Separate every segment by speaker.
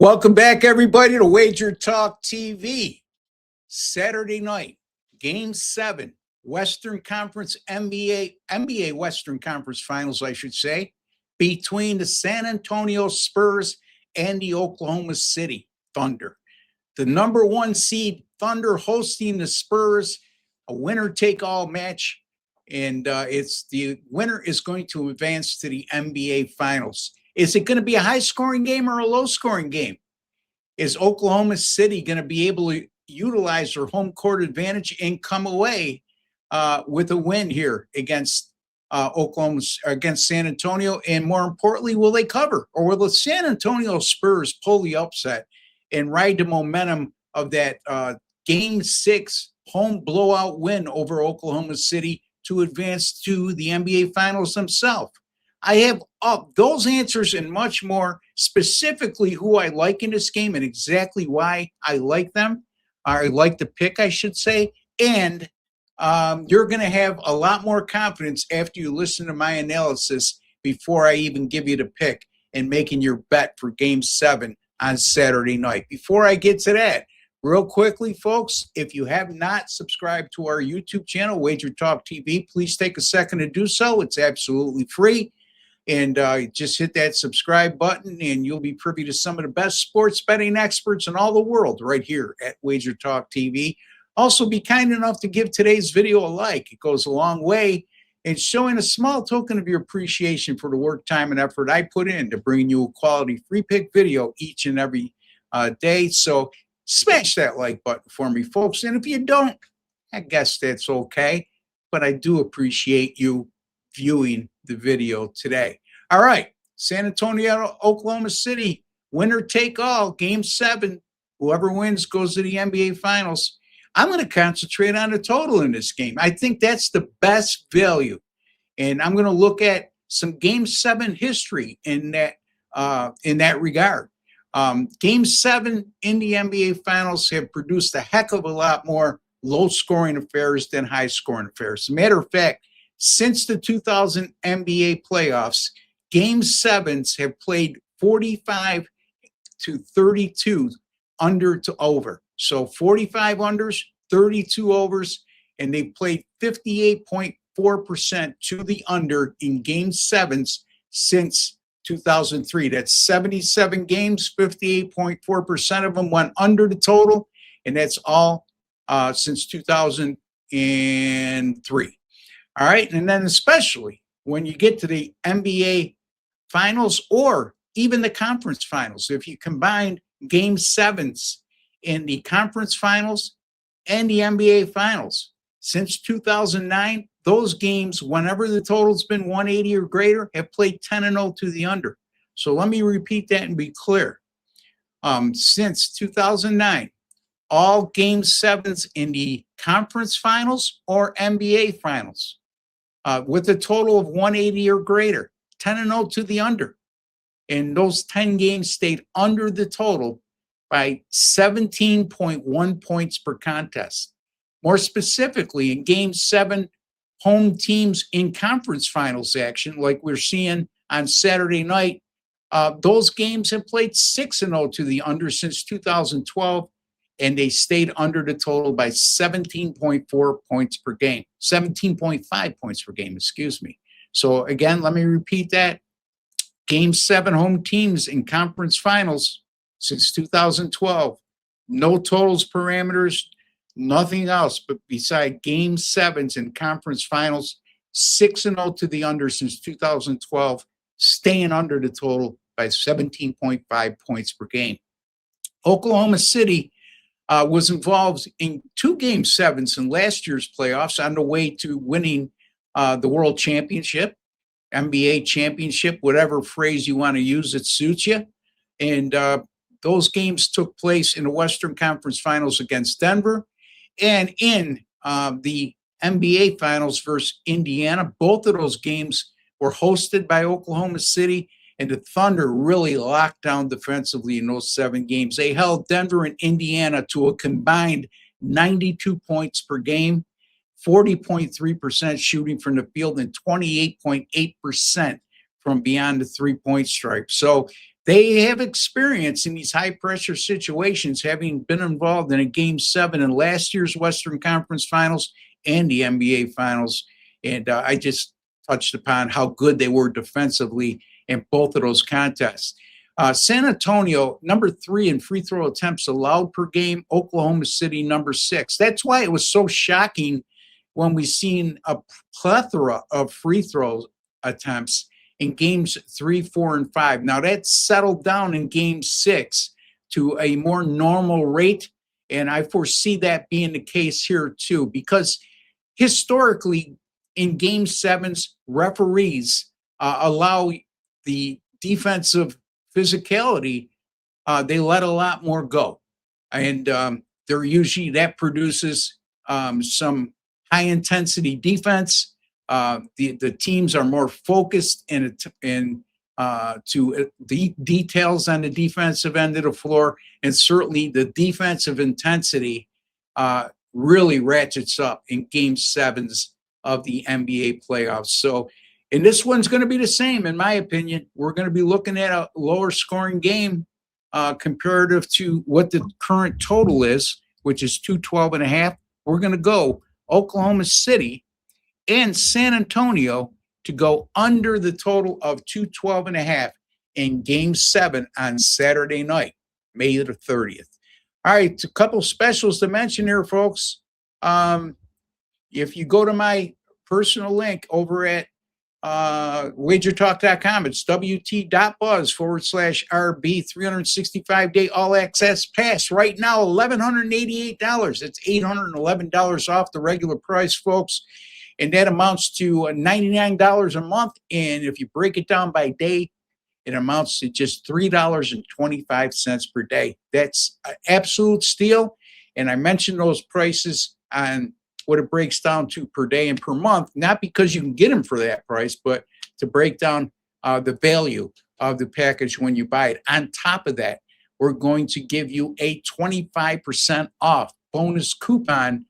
Speaker 1: Welcome back, everybody, to Wager Talk TV. Saturday night, Game 7, Western Conference NBA Western Conference Finals, I should say, between the San Antonio Spurs and the Oklahoma City Thunder. The number one seed Thunder hosting the Spurs, a winner-take-all match, and it's the winner is going to advance to the NBA Finals. Is it going to be a high-scoring game or a low-scoring game? Is Oklahoma City going to be able to utilize their home court advantage and come away with a win here against against San Antonio? And more importantly, will they cover, or will the San Antonio Spurs pull the upset and ride the momentum of that Game 6 home blowout win over Oklahoma City to advance to the NBA Finals themselves? I have those answers and much more, specifically who I like in this game and exactly why I like them. I like the pick, I should say. And you're going to have a lot more confidence after you listen to my analysis before I even give you the pick and making your bet for Game 7 on Saturday night. Before I get to that, real quickly, folks, if you have not subscribed to our YouTube channel, Wager Talk TV, please take a second to do so. It's absolutely free. And just hit that subscribe button, and you'll be privy to some of the best sports betting experts in all the world right here at Wager Talk TV. Also, be kind enough to give today's video a like. It goes a long way in showing a small token of your appreciation for the work, time, and effort I put in to bring you a quality free pick video each and every day. So smash that like button for me, folks. And if you don't, I guess that's okay. But I do appreciate you viewing the video today. All right, San Antonio, Oklahoma City, winner take all, Game 7. Whoever wins goes to the NBA Finals. I'm going to concentrate on the total in this game. I think that's the best value, and I'm going to look at some Game 7 history in that regard. Game 7 in the NBA Finals have produced a heck of a lot more low-scoring affairs than high-scoring affairs. As a matter of fact, since the 2000 NBA playoffs, Game 7s have played 45 to 32 under to over. So 45 unders, 32 overs, and they've played 58.4% to the under in Game 7s since 2003. That's 77 games, 58.4% of them went under the total, and that's all since 2003. All right, and then especially when you get to the NBA Finals or even the conference finals, if you combine Game 7s in the conference finals and the NBA Finals, since 2009, those games, whenever the total's been 180 or greater, have played 10-0 to the under. So let me repeat that and be clear. Since 2009, all Game 7s in the conference finals or NBA Finals, with a total of 180 or greater, 10-0 to the under. And those 10 games stayed under the total by 17.1 points per contest. More specifically, in Game 7, home teams in conference finals action, like we're seeing on Saturday night, those games have played 6-0 to the under since 2012. And they stayed under the total by 17.4 points per game, 17.5 points per game, excuse me. So again, let me repeat that. Game 7 home teams in conference finals since 2012. No totals parameters, nothing else but beside Game 7s in conference finals, 6-0 to the under since 2012, staying under the total by 17.5 points per game. Oklahoma City was involved in 2 Game 7s in last year's playoffs on the way to winning the World Championship, NBA Championship, whatever phrase you want to use that suits you. And those games took place in the Western Conference Finals against Denver and in the NBA Finals versus Indiana. Both of those games were hosted by Oklahoma City. And the Thunder really locked down defensively in those 7 games. They held Denver and Indiana to a combined 92 points per game, 40.3% shooting from the field, and 28.8% from beyond the three-point stripe. So They have experience in these high pressure situations, having been involved in a game 7 in last year's Western Conference Finals and the NBA Finals. And I just touched upon how good they were defensively in both of those contests. San Antonio, number 3 in free throw attempts allowed per game. Oklahoma City, number 6. That's why it was so shocking when we seen a plethora of free throw attempts in games 3, 4, and 5. Now that settled down in game 6 to a more normal rate, and I foresee that being the case here too, because historically in game 7s, referees allow the defensive physicality. They let a lot more go, and they're usually that produces some high intensity defense. The teams are more focused in to the details on the defensive end of the floor, and certainly the defensive intensity really ratchets up in game 7s of the NBA playoffs. So, and this one's going to be the same, in my opinion. We're going to be looking at a lower scoring game comparative to what the current total is, which is 212.5. We're going to go Oklahoma City and San Antonio to go under the total of 212.5 in game 7 on Saturday night, May the 30th. All right, a couple specials to mention here, folks. If you go to my personal link over at wagertalk.com, it's wt.buzz/RB 365-day all access pass. Right now, $1,188. That's $811 off the regular price, folks. And that amounts to $99 a month. And if you break it down by day, it amounts to just $3.25 per day. That's an absolute steal. And I mentioned those prices on what it breaks down to per day and per month, not because you can get them for that price, but to break down the value of the package when you buy it. On top of that, we're going to give you a 25% off bonus coupon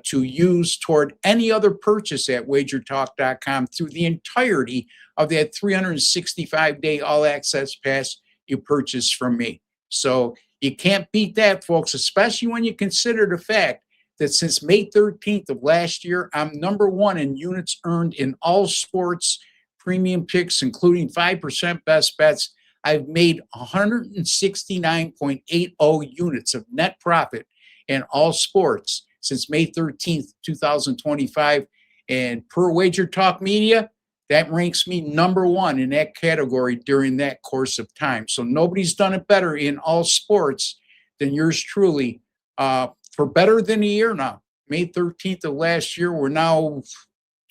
Speaker 1: to use toward any other purchase at wagertalk.com through the entirety of that 365-day all-access pass you purchase from me. So you can't beat that, folks, especially when you consider the fact that since May 13th of last year, I'm number 1 in units earned in all sports premium picks, including 5% best bets. I've made 169.80 units of net profit in all sports since May 13th, 2025. And per Wager Talk Media, that ranks me number 1 in that category during that course of time. So nobody's done it better in all sports than yours truly for better than a year now. May 13th of last year, we're now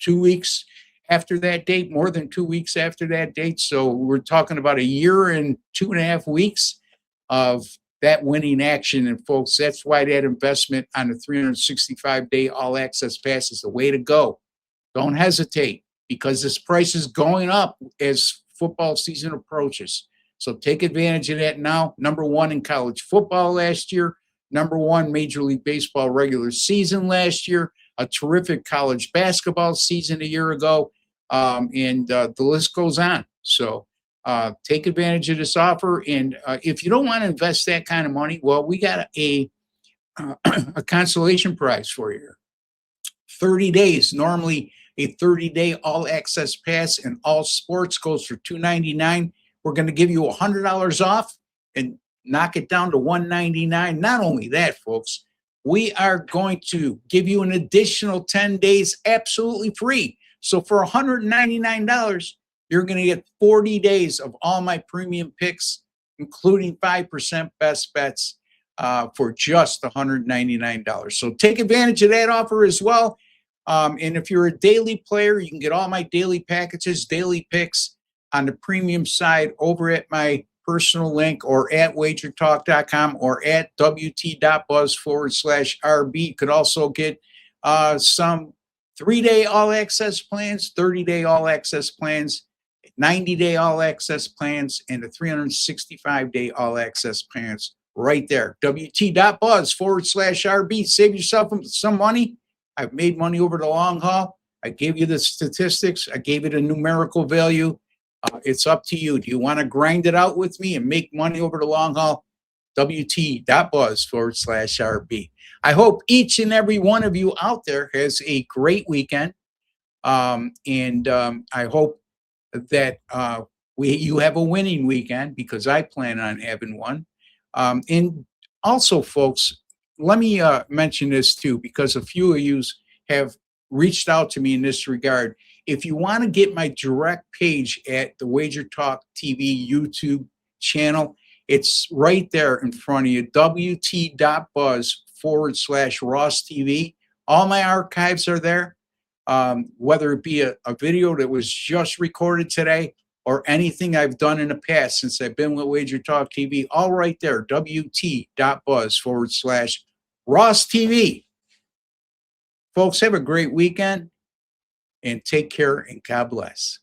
Speaker 1: 2 weeks after that date, more than 2 weeks after that date. So we're talking about a year and 2.5 weeks of that winning action. And folks, that's why that investment on the 365-day all-access pass is the way to go. Don't hesitate, because this price is going up as football season approaches. So take advantage of that now. Number 1 in college football last year, number 1 Major League Baseball regular season last year, a terrific college basketball season a year ago, and the list goes on. So take advantage of this offer. And if you don't want to invest that kind of money, well, we got a consolation prize for you. 30 days. Normally, a 30-day all-access pass in all sports goes for $299. We're going to give you $100 off and knock it down to $199. Not only that, folks, we are going to give you an additional 10 days absolutely free. So for $199, you're going to get 40 days of all my premium picks, including 5% best bets for just $199. So take advantage of that offer as well. And if you're a daily player, you can get all my daily packages, daily picks on the premium side over at my personal link or at wagertalk.com or at wt.buzz/RB. You could also get some 3-day all-access plans, 30-day all-access plans, 90-day all-access plans, and the 365-day all-access plans right there. wt.buzz/RB. Save yourself some money. I've made money over the long haul. I gave you the statistics. I gave it a numerical value. It's up to you. Do you want to grind it out with me and make money over the long haul? WT.buzz/RB. I hope each and every one of you out there has a great weekend. And I hope that you have a winning weekend, because I plan on having one. And also, folks, let me mention this too, because a few of you have reached out to me in this regard. If you want to get my direct page at the Wager Talk TV YouTube channel, it's right there in front of you, WT.buzz/Ross TV. All my archives are there, whether it be a video that was just recorded today or anything I've done in the past since I've been with Wager Talk TV, all right there, WT.buzz/Ross TV. Folks, have a great weekend and take care, and God bless.